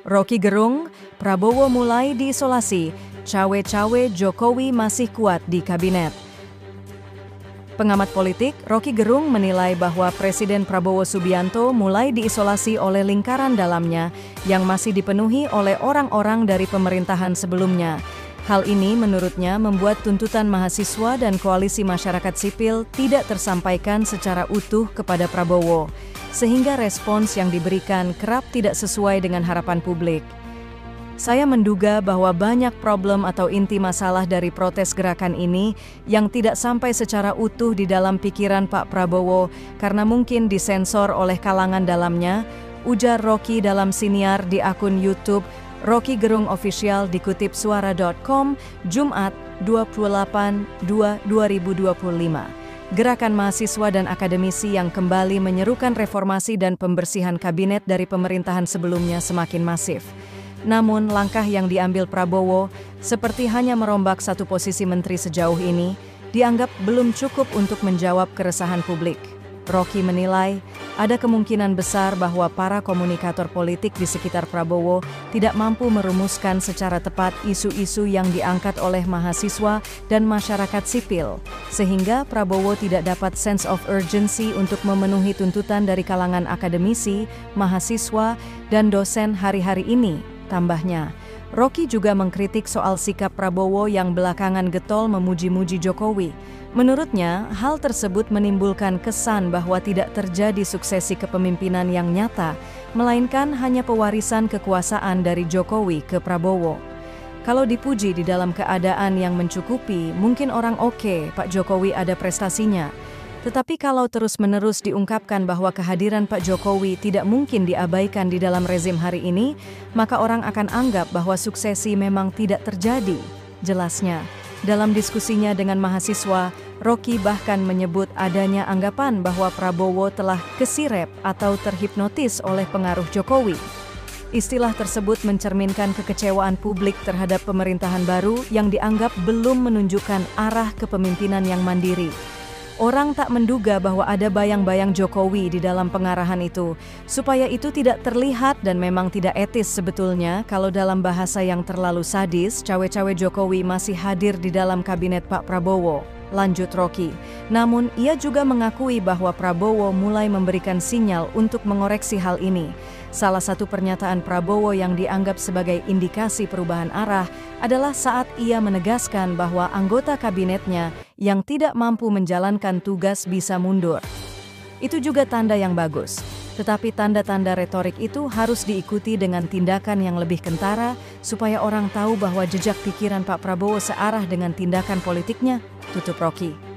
Rocky Gerung, Prabowo mulai diisolasi, cawe-cawe Jokowi masih kuat di kabinet. Pengamat politik, Rocky Gerung menilai bahwa Presiden Prabowo Subianto mulai diisolasi oleh lingkaran dalamnya yang masih dipenuhi oleh orang-orang dari pemerintahan sebelumnya. Hal ini menurutnya membuat tuntutan mahasiswa dan koalisi masyarakat sipil tidak tersampaikan secara utuh kepada Prabowo, sehingga respons yang diberikan kerap tidak sesuai dengan harapan publik. Saya menduga bahwa banyak problem atau inti masalah dari protes gerakan ini yang tidak sampai secara utuh di dalam pikiran Pak Prabowo karena mungkin disensor oleh kalangan dalamnya, ujar Rocky dalam siniar di akun YouTube Rocky Gerung Official dikutip suara.com, Jumat 28/2/2025. Gerakan mahasiswa dan akademisi yang kembali menyerukan reformasi dan pembersihan kabinet dari pemerintahan sebelumnya semakin masif. Namun langkah yang diambil Prabowo, seperti hanya merombak satu posisi menteri sejauh ini, dianggap belum cukup untuk menjawab keresahan publik. Rocky menilai, ada kemungkinan besar bahwa para komunikator politik di sekitar Prabowo tidak mampu merumuskan secara tepat isu-isu yang diangkat oleh mahasiswa dan masyarakat sipil, sehingga Prabowo tidak dapat sense of urgency untuk memenuhi tuntutan dari kalangan akademisi, mahasiswa, dan dosen hari-hari ini. Tambahnya, Rocky juga mengkritik soal sikap Prabowo yang belakangan getol memuji-muji Jokowi. Menurutnya, hal tersebut menimbulkan kesan bahwa tidak terjadi suksesi kepemimpinan yang nyata, melainkan hanya pewarisan kekuasaan dari Jokowi ke Prabowo. Kalau dipuji di dalam keadaan yang mencukupi, mungkin orang oke, Pak Jokowi ada prestasinya. Tetapi kalau terus-menerus diungkapkan bahwa kehadiran Pak Jokowi tidak mungkin diabaikan di dalam rezim hari ini, maka orang akan anggap bahwa suksesi memang tidak terjadi. Jelasnya, dalam diskusinya dengan mahasiswa, Rocky bahkan menyebut adanya anggapan bahwa Prabowo telah kesirep atau terhipnotis oleh pengaruh Jokowi. Istilah tersebut mencerminkan kekecewaan publik terhadap pemerintahan baru yang dianggap belum menunjukkan arah kepemimpinan yang mandiri. Orang tak menduga bahwa ada bayang-bayang Jokowi di dalam pengarahan itu, supaya itu tidak terlihat dan memang tidak etis sebetulnya kalau dalam bahasa yang terlalu sadis, cawe-cawe Jokowi masih hadir di dalam kabinet Pak Prabowo. Lanjut Rocky. Namun, ia juga mengakui bahwa Prabowo mulai memberikan sinyal untuk mengoreksi hal ini. Salah satu pernyataan Prabowo yang dianggap sebagai indikasi perubahan arah adalah saat ia menegaskan bahwa anggota kabinetnya yang tidak mampu menjalankan tugas bisa mundur. Itu juga tanda yang bagus. Tetapi tanda-tanda retorik itu harus diikuti dengan tindakan yang lebih kentara supaya orang tahu bahwa jejak pikiran Pak Prabowo searah dengan tindakan politiknya, tutup Rocky.